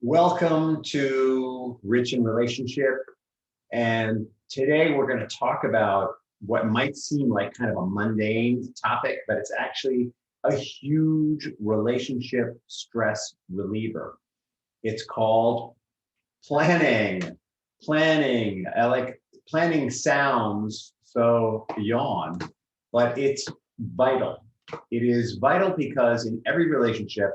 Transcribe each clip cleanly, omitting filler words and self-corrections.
Welcome to Rich in Relationship. And today we're going to talk about what might seem like kind of a mundane topic, but it's actually a huge relationship stress reliever. It's called planning. Planning. I like planning sounds so yawn, but it's vital. It is vital because in every relationship,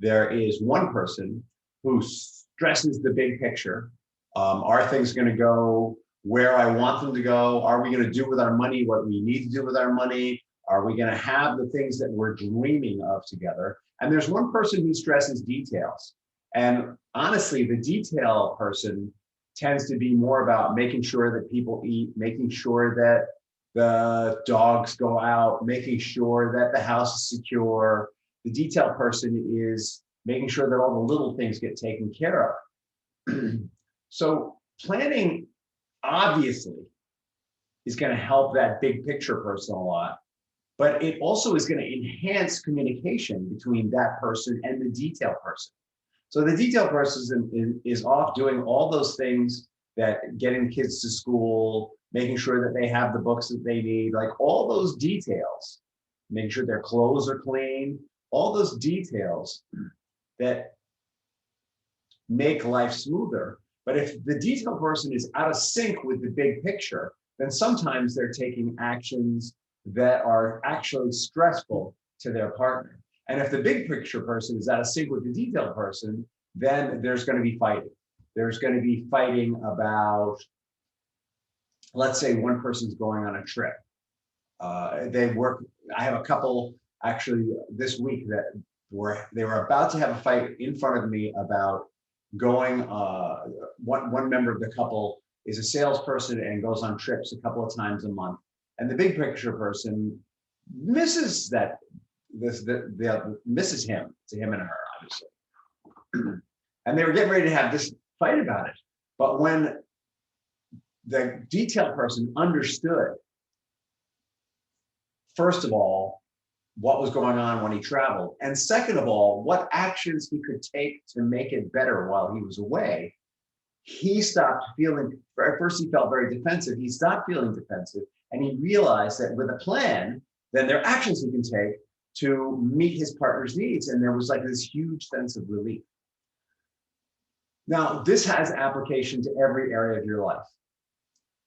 there is one person who stresses the big picture. Are things going to go where I want them to go? Are we going to do with our money what we need to do with our money? Are we going to have the things that we're dreaming of together? And there's one person who stresses details. And honestly, the detail person tends to be more about making sure that people eat, making sure that the dogs go out, making sure that the house is secure. The detail person is making sure that all the little things get taken care of. So planning obviously is going to help that big picture person a lot, but it also is going to enhance communication between that person and the detail person. So the detail person is off doing all those things, that getting kids to school, making sure that they have the books that they need, like all those details, making sure their clothes are clean, all those details that make life smoother. But if the detail person is out of sync with the big picture, then sometimes they're taking actions that are actually stressful to their partner. And if the big picture person is out of sync with the detail person, then there's going to be fighting. There's going to be fighting about, let's say one person's going on a trip. I have a couple actually this week that they were about to have a fight in front of me about going. One member of the couple is a salesperson and goes on trips a couple of times a month, and the big picture person misses misses him, to him and her, obviously. And they were getting ready to have this fight about it. But when the detail person understood, first of all, what was going on when he traveled, and second of all, what actions he could take to make it better while he was away, he stopped feeling, at first he felt very defensive, he stopped feeling defensive, and he realized that with a plan, then there are actions he can take to meet his partner's needs, and there was like this huge sense of relief. Now, this has application to every area of your life,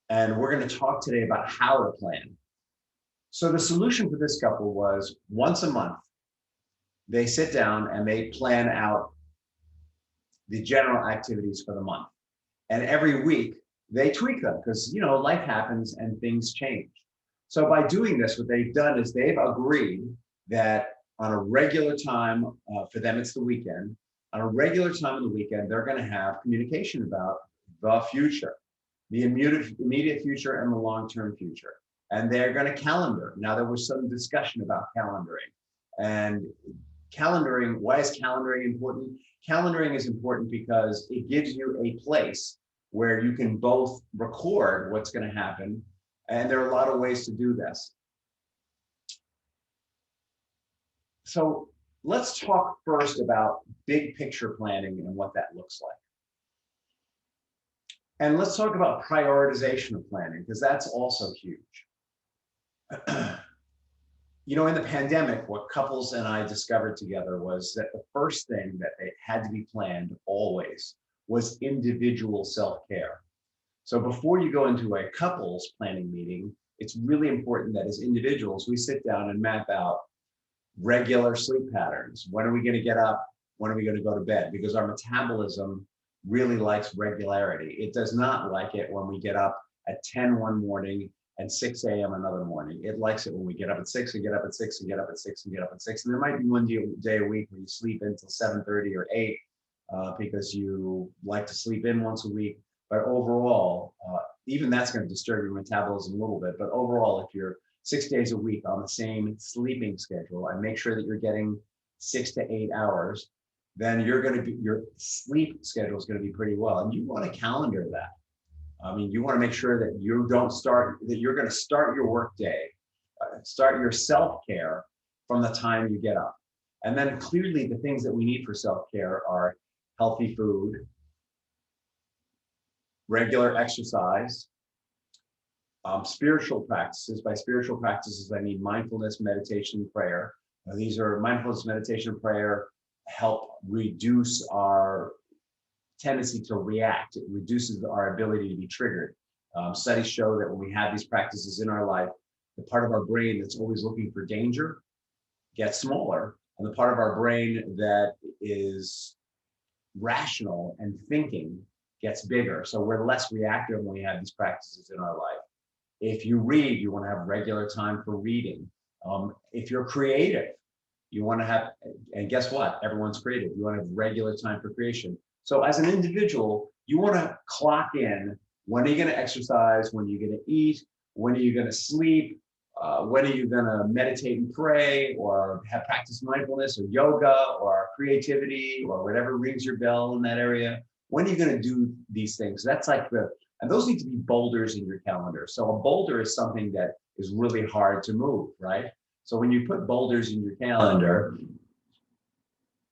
and we're going to talk today about how to plan. So the solution for this couple was once a month, they sit down and they plan out the general activities for the month. And every week they tweak them because, life happens and things change. So by doing this, what they've done is they've agreed that on a regular time, for them, it's the weekend. On a regular time on the weekend, they're going to have communication about the future, the immediate future and the long-term future. And they're going to calendar. Now, there was some discussion about calendaring. And calendaring, why is calendaring important? Calendaring is important because it gives you a place where you can both record what's going to happen. And there are a lot of ways to do this. So let's talk first about big picture planning and what that looks like. And let's talk about prioritization of planning, because that's also huge. In the pandemic, what couples and I discovered together was that the first thing that they had to be planned always was individual self-care. So before you go into a couples planning meeting, it's really important that as individuals, we sit down and map out regular sleep patterns. When are we going to get up? When are we going to go to bed? Because our metabolism really likes regularity. It does not like it when we get up at 10 one morning and 6 a.m. another morning. It likes it when we get up at 6 and get up at 6 and get up at 6 and get up at 6. And there might be one day a week where you sleep until 7:30 or 8 because you like to sleep in once a week. But overall, even that's going to disturb your metabolism a little bit. But overall, if you're 6 days a week on the same sleeping schedule and make sure that you're getting 6 to 8 hours, then your sleep schedule is going to be pretty well. And you want to calendar that. I mean, you want to make sure that you're going to start your work day, start your self-care from the time you get up. And then clearly the things that we need for self-care are healthy food, regular exercise, spiritual practices. By spiritual practices, I mean mindfulness, meditation, prayer. Now, these are mindfulness, meditation, prayer help reduce our tendency to react. It reduces our ability to be triggered. Studies show that when we have these practices in our life, the part of our brain that's always looking for danger gets smaller, and the part of our brain that is rational and thinking gets bigger. So we're less reactive when we have these practices in our life. If you read, you want to have regular time for reading. If you're creative, you want to have, and guess what? Everyone's creative. You want to have regular time for creation. So as an individual, you want to clock in, when are you going to exercise? When are you going to eat? When are you going to sleep? When are you going to meditate and pray, or have practice mindfulness or yoga or creativity or whatever rings your bell in that area? When are you going to do these things? That's like and those need to be boulders in your calendar. So a boulder is something that is really hard to move, right? So when you put boulders in your calendar,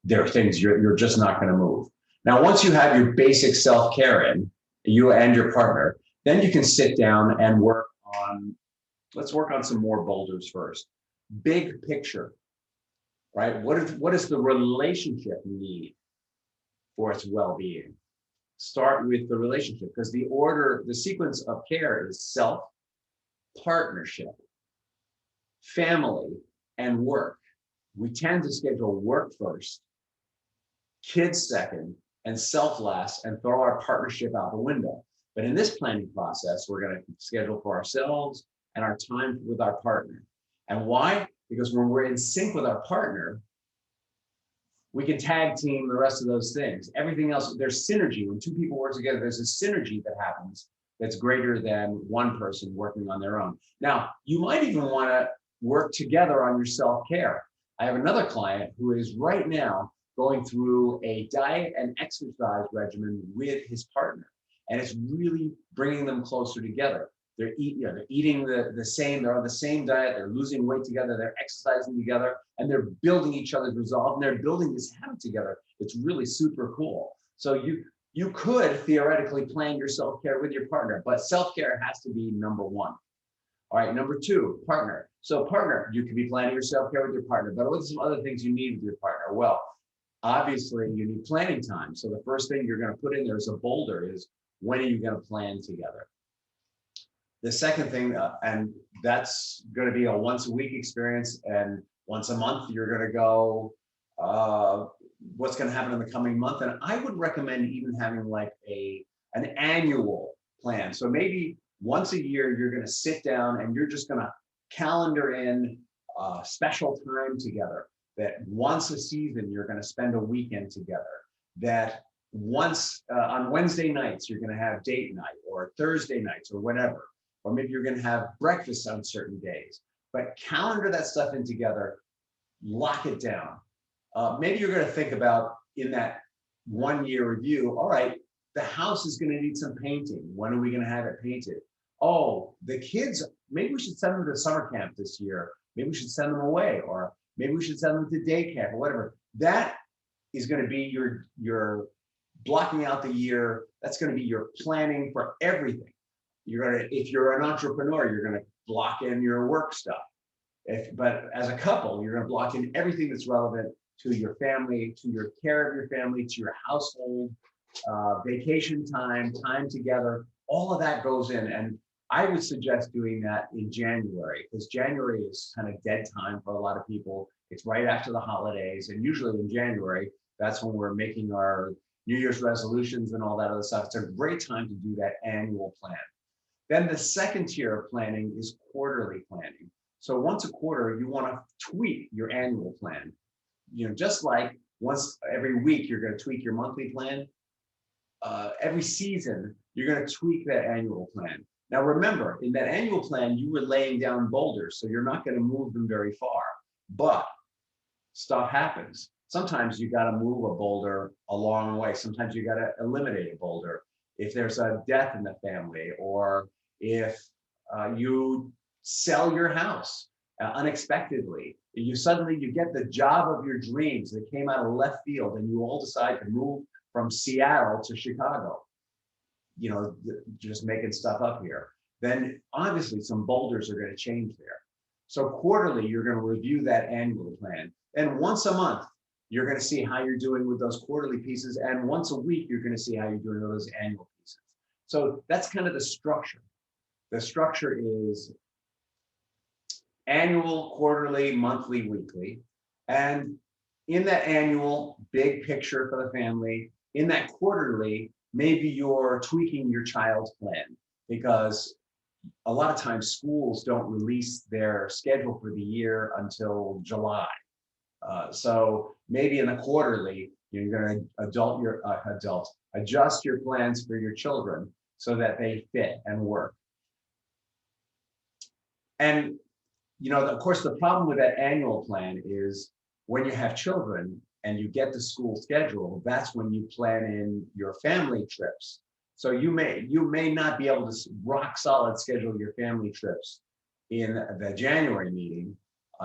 there are things you're just not going to move. Now, once you have your basic self-care in, you and your partner, then you can sit down and work on, let's work on some more boulders first. Big picture, right? What does the relationship need for its well-being? Start with the relationship, because the sequence of care is self, partnership, family, and work. We tend to schedule work first, kids second, and self last, and throw our partnership out the window. But in this planning process, we're going to schedule for ourselves and our time with our partner. And why? Because when we're in sync with our partner, we can tag team the rest of those things. Everything else, there's synergy. When two people work together, there's a synergy that happens that's greater than one person working on their own. Now, you might even want to work together on your self-care. I have another client who is right now going through a diet and exercise regimen with his partner. And it's really bringing them closer together. They're eating the same, they're on the same diet, they're losing weight together, they're exercising together, and they're building each other's resolve, and they're building this habit together. It's really super cool. So you could theoretically plan your self-care with your partner, but self-care has to be number one. All right, number two, partner. So partner, you could be planning your self-care with your partner, but what are some other things you need with your partner? Well, obviously you need planning time. So the first thing you're going to put in there as a boulder is, when are you going to plan together? The second thing, and that's going to be a once a week experience, and once a month you're going to go, what's going to happen in the coming month. And I would recommend even having like an annual plan. So maybe once a year you're going to sit down and you're just going to calendar in special time together. That once a season you're going to spend a weekend together. That once on Wednesday nights you're going to have date night, or Thursday nights, or whatever. Or maybe you're going to have breakfast on certain days. But calendar that stuff in together, lock it down. Maybe you're going to think about, in that 1 year review, all right, the house is going to need some painting. When are we going to have it painted? Oh, the kids, maybe we should send them to summer camp this year. Maybe we should send them away, or maybe we should send them to day camp, or whatever. That is going to be your blocking out the year. That's going to be your planning for everything. If you're an entrepreneur, you're going to block in your work stuff. But as a couple, you're going to block in everything that's relevant to your family, to your care of your family, to your household, vacation time together. All of that goes in. And I would suggest doing that in January, because January is kind of dead time for a lot of people. It's right after the holidays. And usually in January, that's when we're making our New Year's resolutions and all that other stuff. It's a great time to do that annual plan. Then the second tier of planning is quarterly planning. So once a quarter, you want to tweak your annual plan. Just like once every week, you're going to tweak your monthly plan. Every season, you're going to tweak that annual plan. Now, remember, in that annual plan, you were laying down boulders, so you're not going to move them very far. But stuff happens. Sometimes you got to move a boulder a long way. Sometimes you got to eliminate a boulder. If there's a death in the family, or if you sell your house unexpectedly, you get the job of your dreams that came out of left field, and you all decide to move from Seattle to Chicago, just making stuff up here, then obviously some boulders are going to change there. So quarterly, you're going to review that annual plan. And once a month, you're going to see how you're doing with those quarterly pieces. And once a week, you're going to see how you're doing with those annual pieces. So that's kind of the structure. The structure is annual, quarterly, monthly, weekly. And in that annual, big picture for the family. In that quarterly, maybe you're tweaking your child's plan, because a lot of times schools don't release their schedule for the year until July. So maybe in the quarterly, you're going to adjust your plans for your children so that they fit and work. And of course, the problem with that annual plan is when you have children and you get the school schedule, that's when you plan in your family trips. So you may not be able to rock solid schedule your family trips in the January meeting.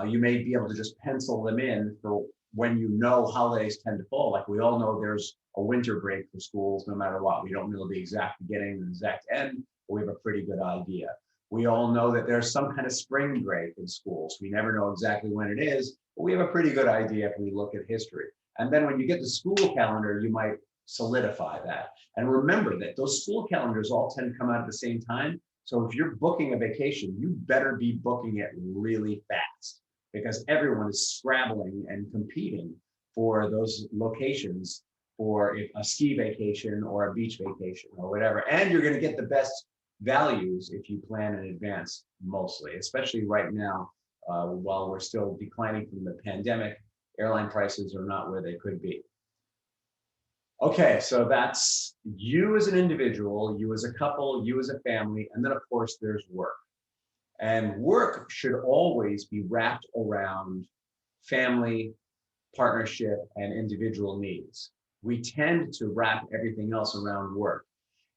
You may be able to just pencil them in for when holidays tend to fall. Like we all know there's a winter break for schools no matter what. We don't know the exact beginning and the exact end, but we have a pretty good idea. We all know that there's some kind of spring break in schools. We never know exactly when it is, but we have a pretty good idea if we look at history. And then when you get the school calendar, you might solidify that. And remember that those school calendars all tend to come out at the same time. So if you're booking a vacation, you better be booking it really fast, because everyone is scrabbling and competing for those locations for a ski vacation or a beach vacation or whatever. And you're going to get the best values if you plan in advance, mostly, especially right now, while we're still declining from the pandemic. Airline prices are not where they could be. Okay, so that's you as an individual, you as a couple, you as a family, and then of course there's work. And work should always be wrapped around family, partnership, and individual needs. We tend to wrap everything else around work.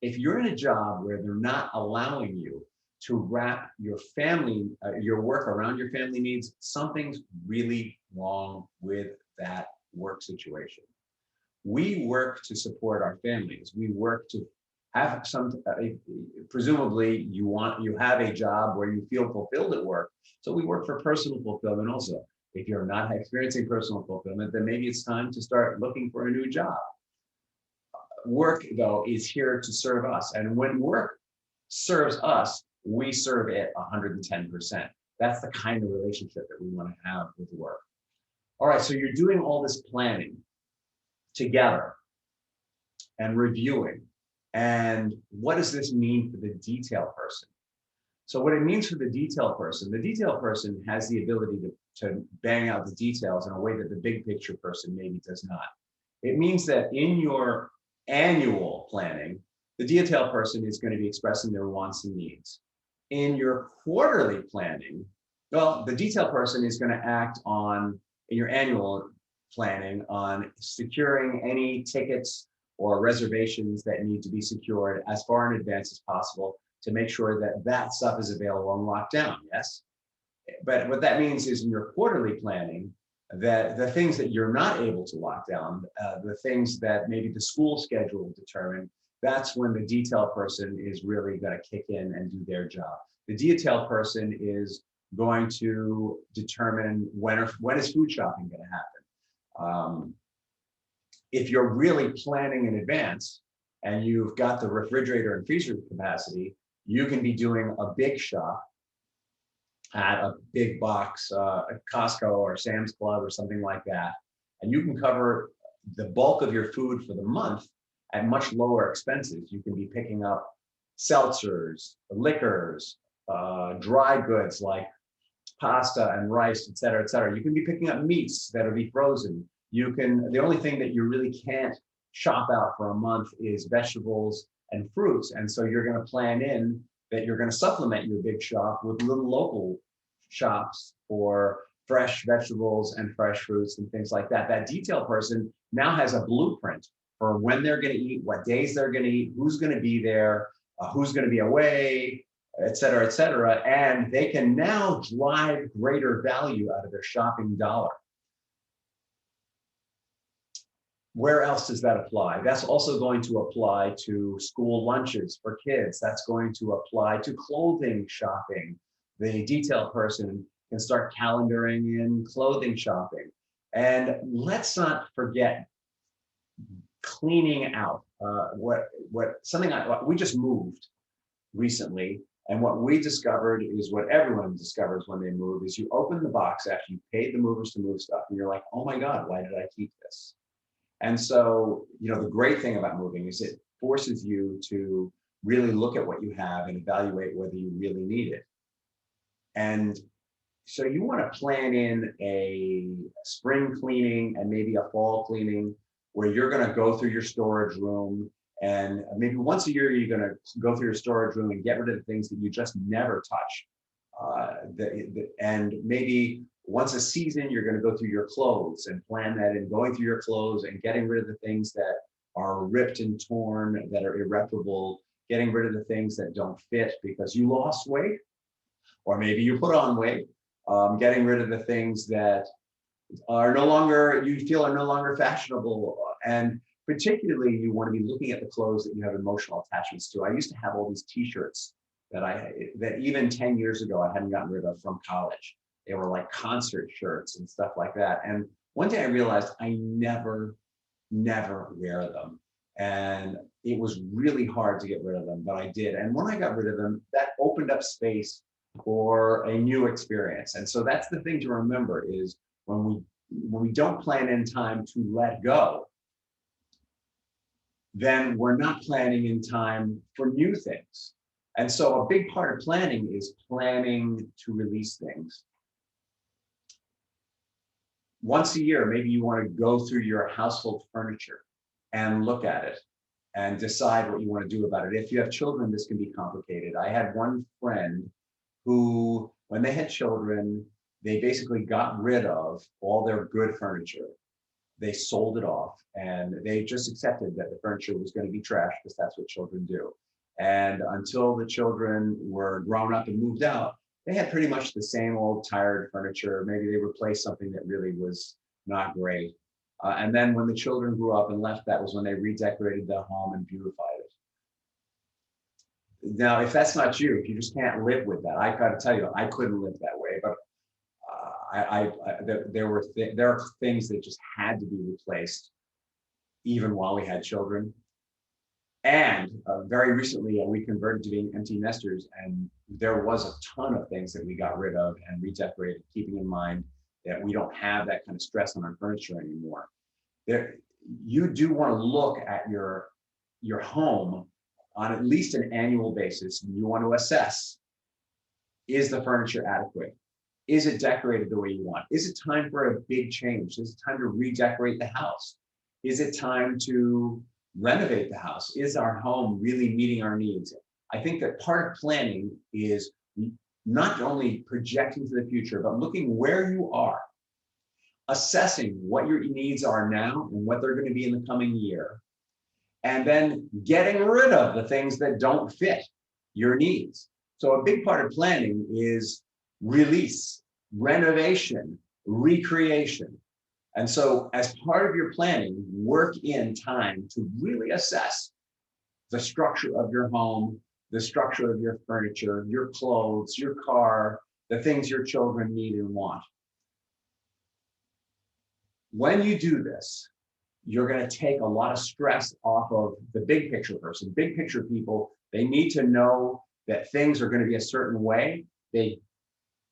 If you're in a job where they're not allowing you to wrap your work around your family needs, something's really wrong with that work situation. We work to support our families. We work to have presumably you have a job where you feel fulfilled at work. So we work for personal fulfillment also. If you're not experiencing personal fulfillment, then maybe it's time to start looking for a new job. Work, though, is here to serve us. And when work serves us, we serve it 110%. That's the kind of relationship that we want to have with work. All right, so you're doing all this planning together and reviewing. And what does this mean for the detail person? So what it means for the detail person has the ability to bang out the details in a way that the big picture person maybe does not. It means that in your annual planning, the detail person is going to be expressing their wants and needs. In your quarterly planning, well, the detail person is going to act in your annual planning on securing any tickets or reservations that need to be secured as far in advance as possible to make sure that that stuff is available and locked down, yes? But what that means is in your quarterly planning, that the things that you're not able to lock down, the things that maybe the school schedule will determine, that's when the detail person is really going to kick in and do their job. The detail person is going to determine when is food shopping going to happen. If you're really planning in advance and you've got the refrigerator and freezer capacity, you can be doing a big shop at a big box, at Costco or Sam's Club or something like that. And you can cover the bulk of your food for the month at much lower expenses. You can be picking up seltzers, liquors, dry goods like pasta and rice, et cetera, et cetera. You can be picking up meats that'll be frozen. The only thing that you really can't shop out for a month is vegetables and fruits. And so you're going to plan in that you're going to supplement your big shop with little local shops for fresh vegetables and fresh fruits and things like that. That detail person now has a blueprint for when they're going to eat, what days they're going to eat, who's going to be there, who's going to be away, et cetera, et cetera. And they can now drive greater value out of their shopping dollar. where else does that apply? That's also going to apply to school lunches for kids. That's going to apply to clothing shopping. The detail person can start calendaring in clothing shopping. And let's not forget cleaning out. We just moved recently, and what we discovered is what everyone discovers when they move is you open the box after you paid the movers to move stuff, and you're like, oh my God, why did I keep this? And so, the great thing about moving is it forces you to really look at what you have and evaluate whether you really need it. And so you want to plan in a spring cleaning and maybe a fall cleaning where you're going to go through your storage room, and maybe once a year you're going to go through your storage room and get rid of the things that you just never touch. And maybe once a season, you're going to go through your clothes and plan that in going through your clothes and getting rid of the things that are ripped and torn, that are irreparable, getting rid of the things that don't fit because you lost weight, or maybe you put on weight, getting rid of the things that are no longer, you feel are no longer fashionable. And particularly, you want to be looking at the clothes that you have emotional attachments to. I used to have all these t-shirts that even 10 years ago, I hadn't gotten rid of from college. They were like concert shirts and stuff like that. And one day I realized I never wear them. And it was really hard to get rid of them, but I did. And when I got rid of them, that opened up space for a new experience. And so that's the thing to remember is when we don't plan in time to let go, then we're not planning in time for new things. And so a big part of planning is planning to release things. Once a year, maybe you want to go through your household furniture and look at it and decide what you want to do about it. If you have children, this can be complicated. I had one friend who, when they had children, they basically got rid of all their good furniture. They sold it off, and they just accepted that the furniture was going to be trashed because that's what children do. And until the children were grown up and moved out, they had pretty much the same old tired furniture. Maybe they replaced something that really was not great. And then when the children grew up and left, that was when they redecorated their home and beautified it. Now, if that's not you, if you just can't live with that, I got to tell you, I couldn't live that way. But there are things that just had to be replaced, even while we had children. And very recently, we converted to being empty nesters, and there was a ton of things that we got rid of and redecorated, keeping in mind that we don't have that kind of stress on our furniture anymore. You do want to look at your home on at least an annual basis, and you want to assess, is the furniture adequate? Is it decorated the way you want? Is it time for a big change? Is it time to redecorate the house? Is it time to renovate the house? Is our home really meeting our needs? I think that part of planning is not only projecting to the future, but looking where you are, assessing what your needs are now and what they're going to be in the coming year, and then getting rid of the things that don't fit your needs. So a big part of planning is release, renovation, recreation. And so as part of your planning, work in time to really assess the structure of your home, the structure of your furniture, your clothes, your car, the things your children need and want. When you do this, you're going to take a lot of stress off of the big picture person. Big picture people, they need to know that things are going to be a certain way. They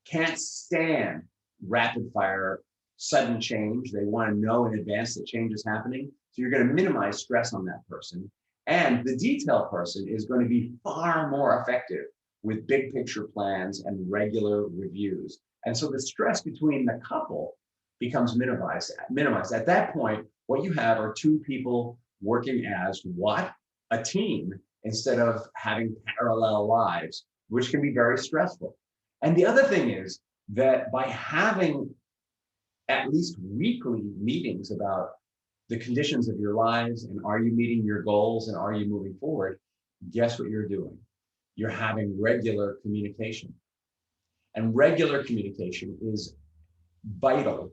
can't stand rapid fire, sudden change. They want to know in advance that change is happening. So you're going to minimize stress on that person. And the detail person is going to be far more effective with big picture plans and regular reviews. And so the stress between the couple becomes minimized. At that point, what you have are two people working as what? A team, instead of having parallel lives, which can be very stressful. And the other thing is that by having at least weekly meetings about the conditions of your lives and are you meeting your goals and are you moving forward, guess what you're doing? You're having regular communication. And regular communication is vital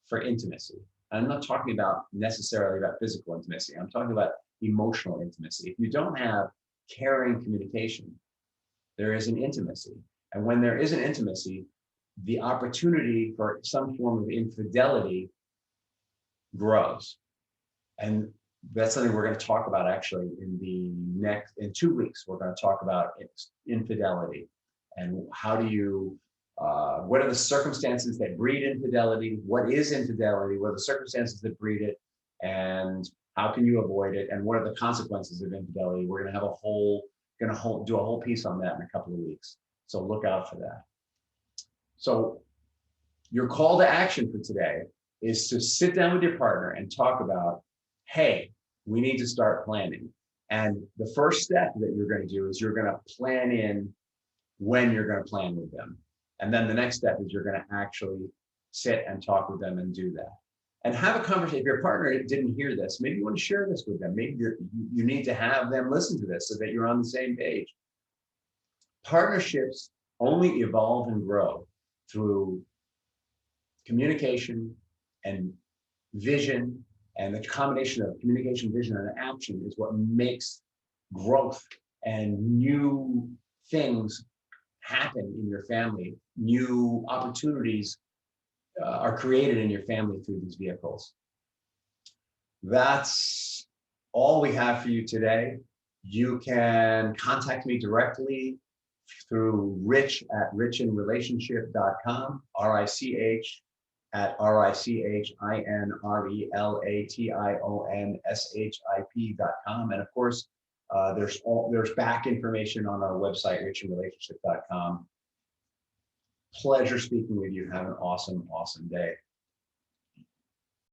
for intimacy. I'm not talking about necessarily about physical intimacy. I'm talking about emotional intimacy. If you don't have caring communication, there is an intimacy. And when there is an intimacy, the opportunity for some form of infidelity grows. And that's something we're going to talk about actually in 2 weeks. We're going to talk about infidelity and how do you, what are the circumstances that breed infidelity? What is infidelity? What are the circumstances that breed it? And how can you avoid it? And what are the consequences of infidelity? We're going to have do a whole piece on that in a couple of weeks. So look out for that. So your call to action for today is to sit down with your partner and talk about, hey, we need to start planning. And the first step that you're going to do is you're going to plan in when you're going to plan with them. And then the next step is you're going to actually sit and talk with them and do that. And have a conversation. If your partner didn't hear this, maybe you want to share this with them. Maybe you need to have them listen to this so that you're on the same page. Partnerships only evolve and grow through communication and vision, and the combination of communication, vision, and action is what makes growth and new things happen in your family. New opportunities are created in your family through these vehicles. That's all we have for you today. You can contact me directly through rich@richinrelationship.com, RICH@RICHINRELATIONSHIP.com. And of course, there's back information on our website, richinrelationship.com. Pleasure speaking with you. Have an awesome, awesome day.